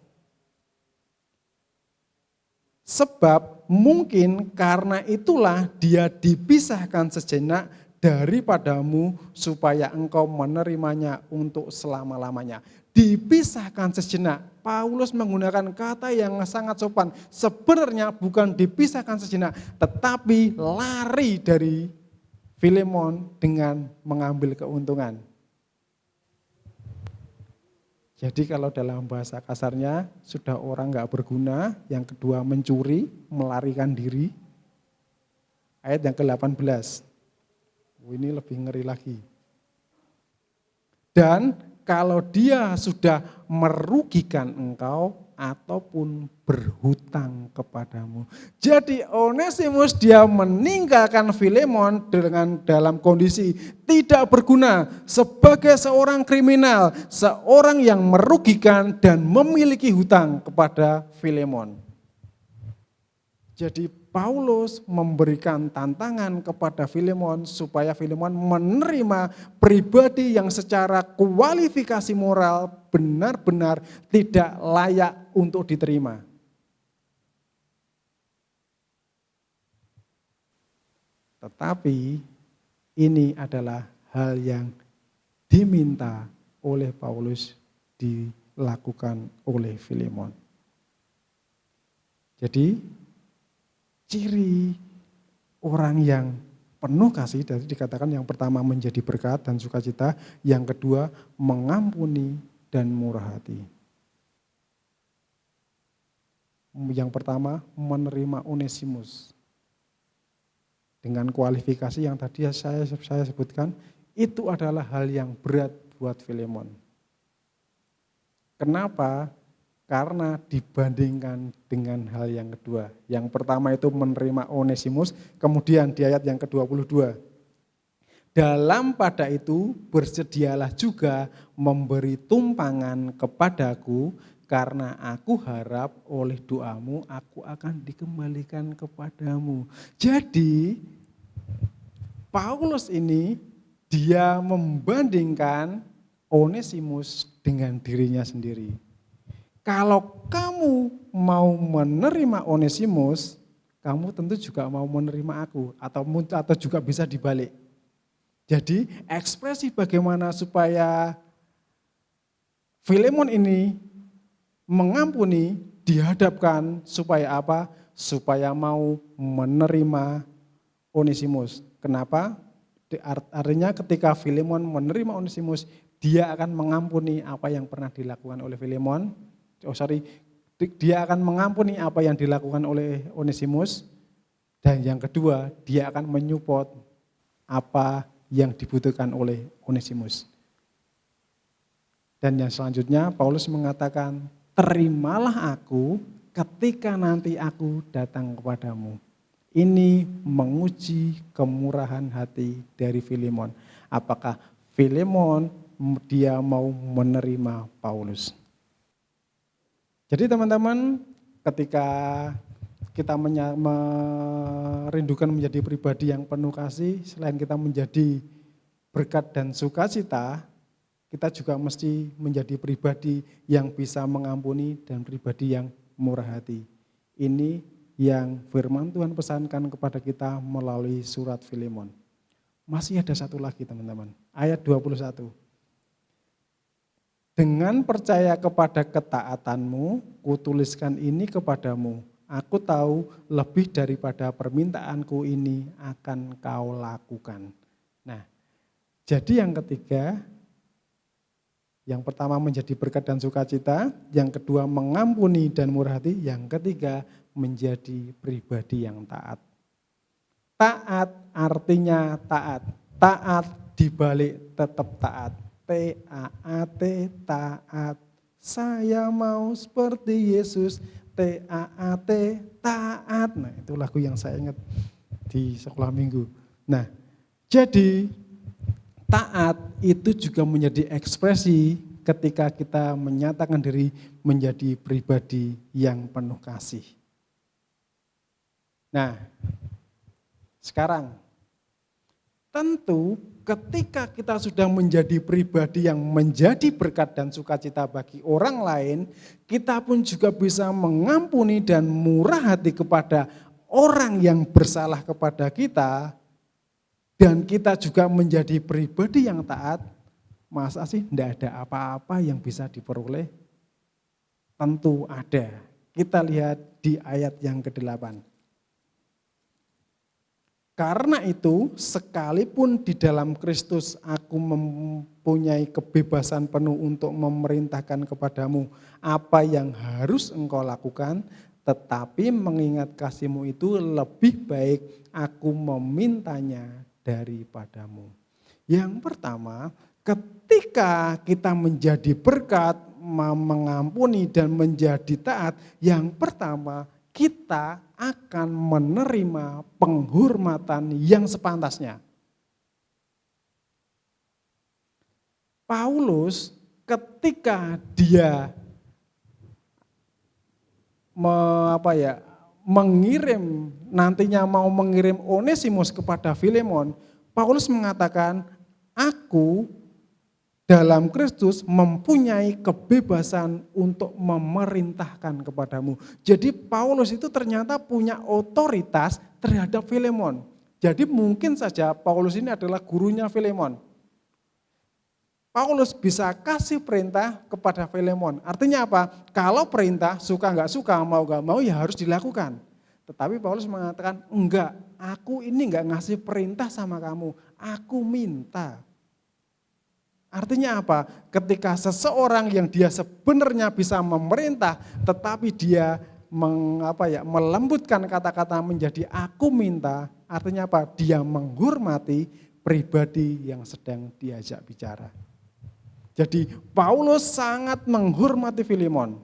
S2: Sebab mungkin karena itulah dia dipisahkan sejenak daripadamu supaya engkau menerimanya untuk selama-lamanya. Dipisahkan sejenak. Paulus menggunakan kata yang sangat sopan. Sebenarnya bukan dipisahkan sejenak, tetapi lari dari Filemon dengan mengambil keuntungan. Jadi kalau dalam bahasa kasarnya sudah orang gak berguna, yang kedua mencuri, melarikan diri. Ayat yang ke-18, ini lebih ngeri lagi. Dan kalau dia sudah merugikan engkau ataupun berhutang kepadamu. Jadi Onesimus dia meninggalkan Filemon dengan dalam kondisi tidak berguna sebagai seorang kriminal, seorang yang merugikan dan memiliki hutang kepada Filemon. Jadi Paulus memberikan tantangan kepada Filemon supaya Filemon menerima pribadi yang secara kualifikasi moral benar-benar tidak layak untuk diterima. Tetapi ini adalah hal yang diminta oleh Paulus dilakukan oleh Filemon. Jadi ciri orang yang penuh kasih, dari dikatakan yang pertama menjadi berkat dan sukacita, yang kedua mengampuni dan murah hati. Yang pertama menerima Onesimus. Dengan kualifikasi yang tadi saya sebutkan, itu adalah hal yang berat buat Filemon. Kenapa? Karena dibandingkan dengan hal yang kedua. Yang pertama itu menerima Onesimus, kemudian di ayat yang ke-22. Dalam pada itu bersedialah juga memberi tumpangan kepadaku, karena aku harap oleh doamu aku akan dikembalikan kepadamu. Jadi Paulus ini dia membandingkan Onesimus dengan dirinya sendiri. Kalau kamu mau menerima Onesimus, kamu tentu juga mau menerima aku, atau juga bisa dibalik. Jadi ekspresi bagaimana supaya Filemon ini mengampuni dihadapkan supaya apa? Supaya mau menerima Onesimus. Kenapa? Artinya ketika Filemon menerima Onesimus, dia akan mengampuni apa yang pernah dilakukan oleh Filemon. Dia akan mengampuni apa yang dilakukan oleh Onesimus, dan yang kedua dia akan menyupport apa yang dibutuhkan oleh Onesimus. Dan yang selanjutnya Paulus mengatakan, terimalah aku ketika nanti aku datang kepadamu. Ini menguji kemurahan hati dari Filemon. Apakah Filemon dia mau menerima Paulus? Jadi teman-teman, ketika kita merindukan menjadi pribadi yang penuh kasih, selain kita menjadi berkat dan sukacita, kita juga mesti menjadi pribadi yang bisa mengampuni dan pribadi yang murah hati. Ini yang firman Tuhan pesankan kepada kita melalui surat Filemon. Masih ada satu lagi teman-teman, ayat 21. Dengan percaya kepada ketaatanmu, kutuliskan ini kepadamu. Aku tahu lebih daripada permintaanku ini akan kau lakukan. Nah, jadi yang ketiga, yang pertama menjadi berkat dan sukacita, yang kedua mengampuni dan murah hati, yang ketiga menjadi pribadi yang taat. Taat artinya taat. Taat dibalik tetap taat. T-A-A-T, taat. Saya mau seperti Yesus. T-A-A-T, taat. Nah, itu lagu yang saya ingat di sekolah minggu. Nah, jadi taat itu juga menjadi ekspresi ketika kita menyatakan diri menjadi pribadi yang penuh kasih. Nah, sekarang tentu ketika kita sudah menjadi pribadi yang menjadi berkat dan sukacita bagi orang lain, kita pun juga bisa mengampuni dan murah hati kepada orang yang bersalah kepada kita, dan kita juga menjadi pribadi yang taat. Masa sih tidak ada apa-apa yang bisa diperoleh? Tentu ada. Kita lihat di ayat yang ke-8. Karena itu, sekalipun di dalam Kristus aku mempunyai kebebasan penuh untuk memerintahkan kepadamu apa yang harus engkau lakukan, tetapi mengingat kasih-Mu itu lebih baik aku memintanya daripadamu. Yang pertama, ketika kita menjadi berkat, mengampuni dan menjadi taat, yang pertama kita akan menerima penghormatan yang sepantasnya. Paulus ketika dia nantinya mau mengirim Onesimus kepada Filemon, Paulus mengatakan, aku dalam Kristus mempunyai kebebasan untuk memerintahkan kepadamu. Jadi Paulus itu ternyata punya otoritas terhadap Filemon. Jadi mungkin saja Paulus ini adalah gurunya Filemon. Paulus bisa kasih perintah kepada Filemon. Artinya apa? Kalau perintah suka nggak suka, mau nggak mau ya harus dilakukan. Tetapi Paulus mengatakan, enggak, aku ini nggak ngasih perintah sama kamu, aku minta. Artinya apa? Ketika seseorang yang dia sebenarnya bisa memerintah, tetapi dia melembutkan kata-kata menjadi aku minta, artinya apa? Dia menghormati pribadi yang sedang diajak bicara. Jadi Paulus sangat menghormati Filemon.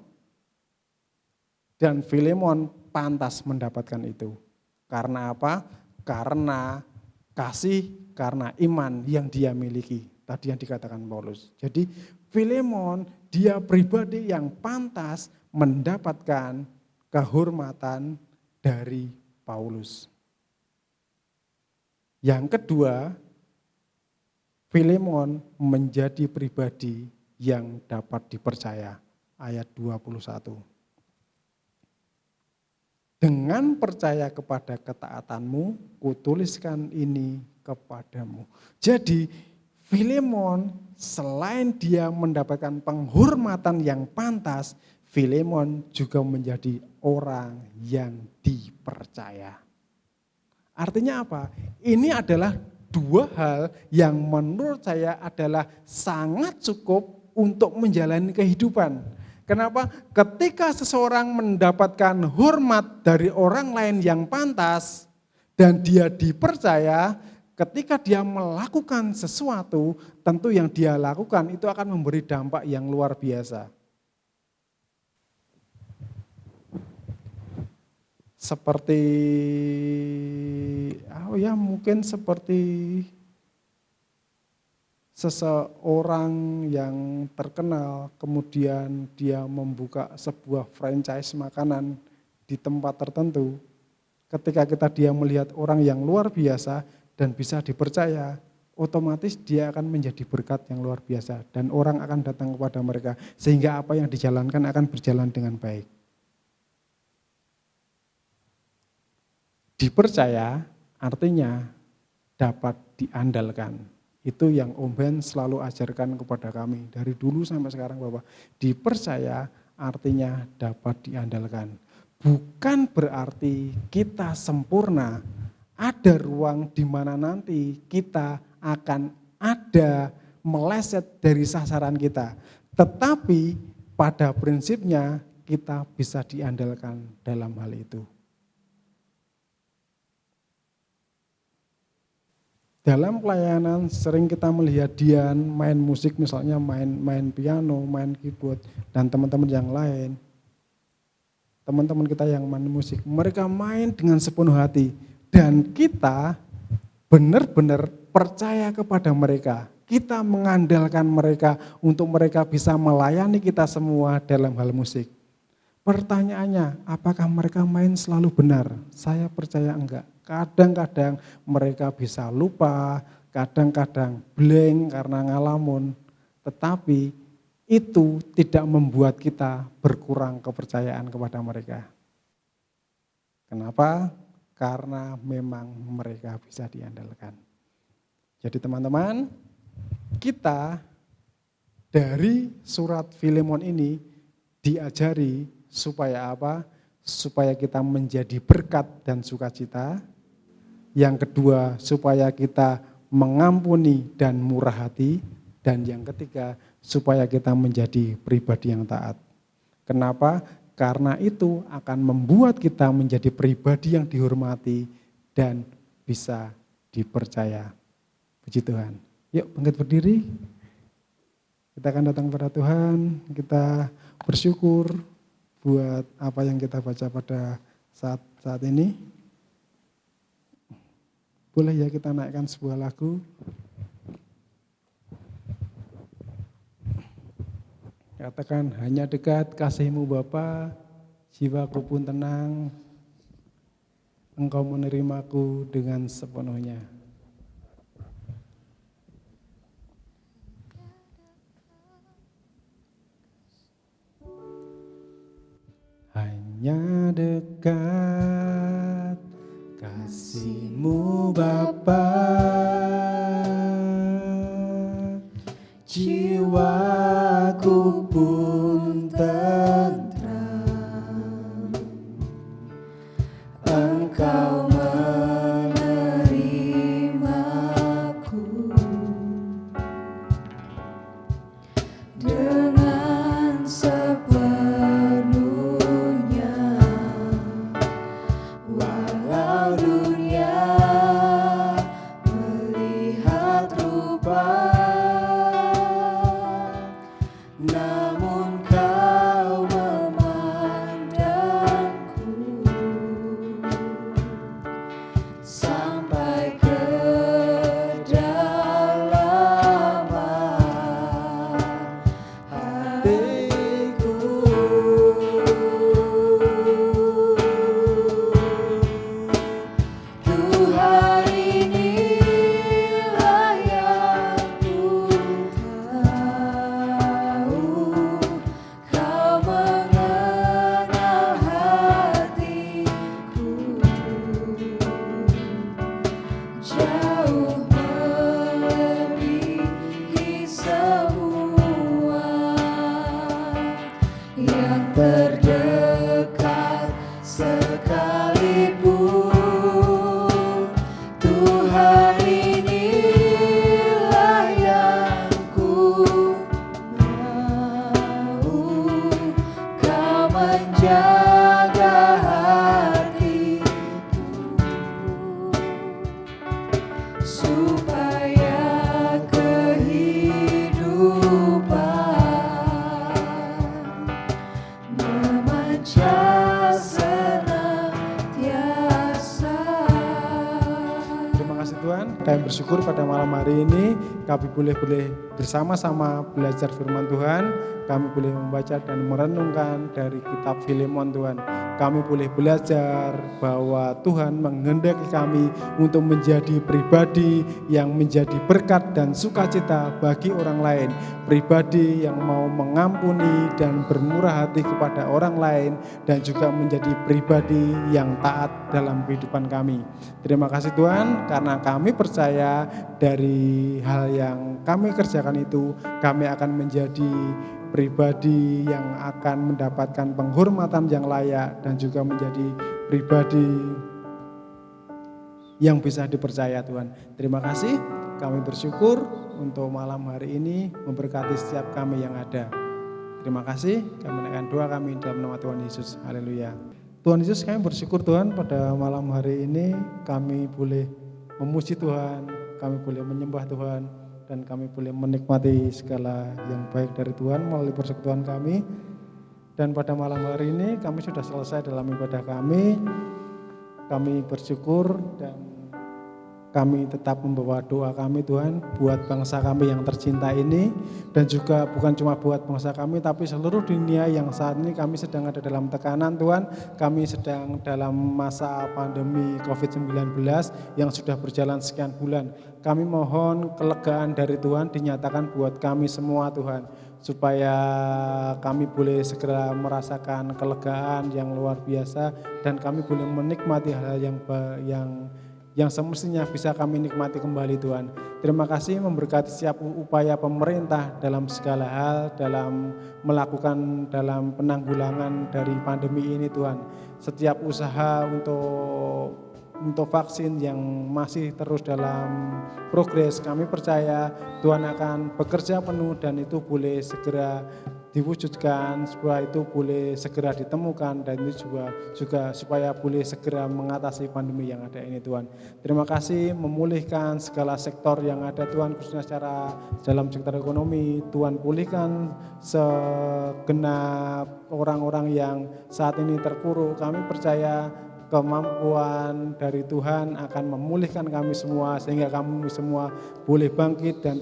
S2: Dan Filemon pantas mendapatkan itu. Karena apa? Karena kasih, karena iman yang dia miliki. Tadi yang dikatakan Paulus. Jadi Filemon dia pribadi yang pantas mendapatkan kehormatan dari Paulus. Yang kedua, Filemon menjadi pribadi yang dapat dipercaya. Ayat 21. Dengan percaya kepada ketaatanmu, kutuliskan ini kepadamu. Jadi Filemon selain dia mendapatkan penghormatan yang pantas, Filemon juga menjadi orang yang dipercaya. Artinya apa? Ini adalah dua hal yang menurut saya adalah sangat cukup untuk menjalani kehidupan. Kenapa? Ketika seseorang mendapatkan hormat dari orang lain yang pantas dan dia dipercaya, ketika dia melakukan sesuatu, tentu yang dia lakukan itu akan memberi dampak yang luar biasa. Mungkin seperti seseorang yang terkenal, kemudian dia membuka sebuah franchise makanan di tempat tertentu. Ketika dia melihat orang yang luar biasa dan bisa dipercaya, otomatis dia akan menjadi berkat yang luar biasa dan orang akan datang kepada mereka sehingga apa yang dijalankan akan berjalan dengan baik. Dipercaya artinya dapat diandalkan. Itu yang Om Ben selalu ajarkan kepada kami dari dulu sampai sekarang, bahwa dipercaya artinya dapat diandalkan. Bukan berarti kita sempurna, ada ruang di mana nanti kita akan ada meleset dari sasaran kita. Tetapi pada prinsipnya kita bisa diandalkan dalam hal itu. Dalam pelayanan sering kita melihat Dian main musik, misalnya main piano, main keyboard, dan teman-teman yang lain. Teman-teman kita yang main musik, mereka main dengan sepenuh hati. Dan kita benar-benar percaya kepada mereka. Kita mengandalkan mereka untuk mereka bisa melayani kita semua dalam hal musik. Pertanyaannya, apakah mereka main selalu benar? Saya percaya enggak. Kadang-kadang mereka bisa lupa, kadang-kadang blank karena ngalamun, tetapi itu tidak membuat kita berkurang kepercayaan kepada mereka. Kenapa? Karena memang mereka bisa diandalkan. Jadi teman-teman, kita dari surat Filemon ini diajari supaya apa? Supaya kita menjadi berkat dan sukacita. Yang kedua, supaya kita mengampuni dan murah hati. Dan yang ketiga, supaya kita menjadi pribadi yang taat. Kenapa? Karena itu akan membuat kita menjadi pribadi yang dihormati dan bisa dipercaya. Puji Tuhan. Yuk bangkit berdiri. Kita akan datang pada Tuhan, kita bersyukur buat apa yang kita baca pada saat ini. Boleh ya kita naikkan sebuah lagu. Katakan, hanya dekat kasih-Mu Bapa, jiwaku pun tenang, Engkau menerimaku dengan sepenuhnya. Hanya dekat kasih-Mu Bapa, jiwaku pun tentram, Engkau menerimaku dengan sepenuhnya, walau dunia melihat rupa, namun Kau memandangku sampai ke kedalaman hatiku. Tuhan, inilah yang ku tahu, Kau mengenal hatiku jauh melebihi semua yang terdekat sekalipun. Tuhan, inilah yang ku mau, Kau menjaga hatiku supaya kehidupan memancar senantiasa. Terima kasih Tuhan, kami bersyukur pada malam hari ini kami boleh bersama-sama belajar firman Tuhan. Kami boleh membaca dan merenungkan dari kitab Filemon Tuhan. Kami boleh belajar bahwa Tuhan menghendaki kami untuk menjadi pribadi yang menjadi berkat dan sukacita bagi orang lain. Pribadi yang mau mengampuni dan bermurah hati kepada orang lain, dan juga menjadi pribadi yang taat dalam kehidupan kami. Terima kasih Tuhan, karena kami percaya dari hal yang kami kerjakan itu, kami akan menjadi pribadi yang akan mendapatkan penghormatan yang layak dan juga menjadi pribadi yang bisa dipercaya Tuhan. Terima kasih, kami bersyukur untuk malam hari ini memberkati setiap kami yang ada. Terima kasih, kami menaikkan doa kami dalam nama Tuhan Yesus. Haleluya. Tuhan Yesus, kami bersyukur Tuhan pada malam hari ini kami boleh memuji Tuhan, kami boleh menyembah Tuhan, dan kami boleh menikmati segala yang baik dari Tuhan melalui persekutuan kami. Dan pada malam hari ini kami sudah selesai dalam ibadah kami. Kami bersyukur dan kami tetap membawa doa kami Tuhan buat bangsa kami yang tercinta ini, dan juga bukan cuma buat bangsa kami tapi seluruh dunia yang saat ini kami sedang ada dalam tekanan Tuhan. Kami sedang dalam masa pandemi COVID-19 yang sudah berjalan sekian bulan. Kami mohon kelegaan dari Tuhan dinyatakan buat kami semua Tuhan, supaya kami boleh segera merasakan kelegaan yang luar biasa dan kami boleh menikmati hal-hal yang semestinya bisa kami nikmati kembali Tuhan. Terima kasih memberkati setiap upaya pemerintah dalam segala hal, dalam melakukan dalam penanggulangan dari pandemi ini Tuhan. Setiap usaha untuk untuk vaksin yang masih terus dalam progres. Kami percaya Tuhan akan bekerja penuh dan itu boleh segera diwujudkan, supaya itu boleh segera ditemukan, dan itu juga supaya boleh segera mengatasi pandemi yang ada ini Tuhan. Terima kasih memulihkan segala sektor yang ada Tuhan, khususnya secara dalam sektor ekonomi. Tuhan pulihkan segenap orang-orang yang saat ini terpuruk. Kami percaya kemampuan dari Tuhan akan memulihkan kami semua, sehingga kami semua boleh bangkit dan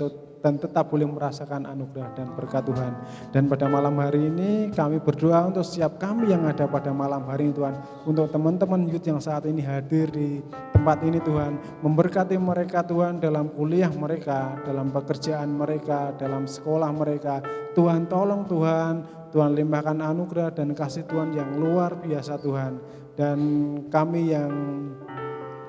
S2: tetap boleh merasakan anugerah dan berkat Tuhan. Dan pada malam hari ini kami berdoa untuk setiap kami yang ada pada malam hari ini Tuhan, untuk teman-teman youth yang saat ini hadir di tempat ini Tuhan, memberkati mereka Tuhan dalam kuliah mereka, dalam pekerjaan mereka, dalam sekolah mereka. Tuhan tolong Tuhan limpahkan anugerah dan kasih Tuhan yang luar biasa Tuhan. Dan kami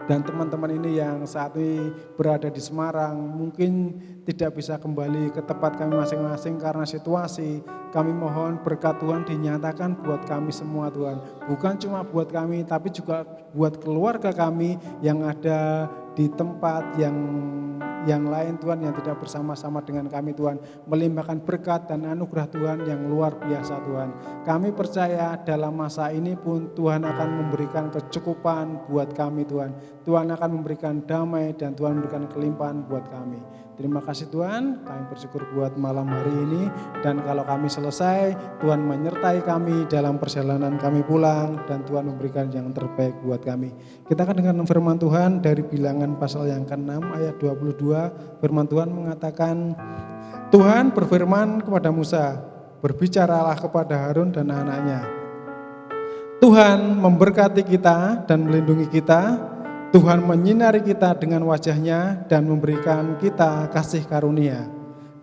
S2: dan teman-teman ini yang saat ini berada di Semarang mungkin tidak bisa kembali ke tempat kami masing-masing karena situasi. Kami mohon berkat Tuhan dinyatakan buat kami semua Tuhan. Bukan cuma buat kami tapi juga buat keluarga kami yang ada di tempat yang lain Tuhan, yang tidak bersama-sama dengan kami Tuhan, melimpahkan berkat dan anugerah Tuhan yang luar biasa Tuhan. Kami percaya dalam masa ini pun Tuhan akan memberikan kecukupan buat kami Tuhan. Tuhan akan memberikan damai dan Tuhan memberikan kelimpahan buat kami. Terima kasih Tuhan, kami bersyukur buat malam hari ini, dan kalau kami selesai, Tuhan menyertai kami dalam perjalanan kami pulang, dan Tuhan memberikan yang terbaik buat kami. Kita akan dengar firman Tuhan dari Bilangan pasal yang ke-6 ayat 22. Firman Tuhan mengatakan, Tuhan berfirman kepada Musa, berbicaralah kepada Harun dan anak-anaknya. Tuhan memberkati kita dan melindungi kita. Tuhan menyinari kita dengan wajahnya dan memberikan kita kasih karunia.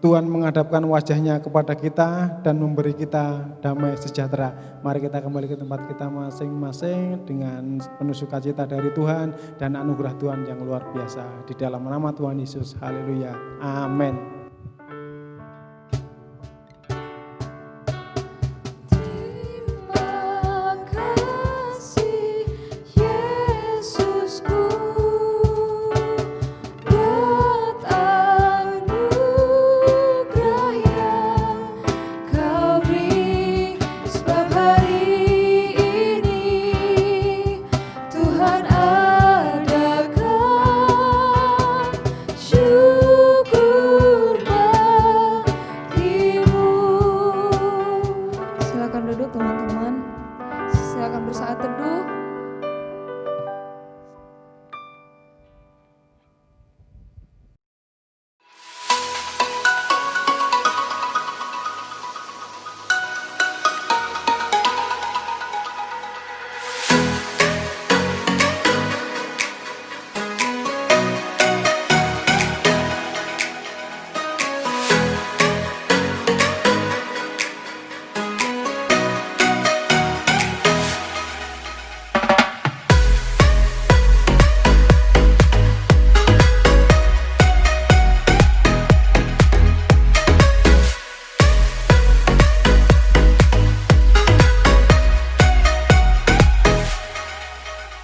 S2: Tuhan menghadapkan wajahnya kepada kita dan memberi kita damai sejahtera. Mari kita kembali ke tempat kita masing-masing dengan penuh sukacita dari Tuhan dan anugerah Tuhan yang luar biasa. Di dalam nama Tuhan Yesus, haleluya, amin.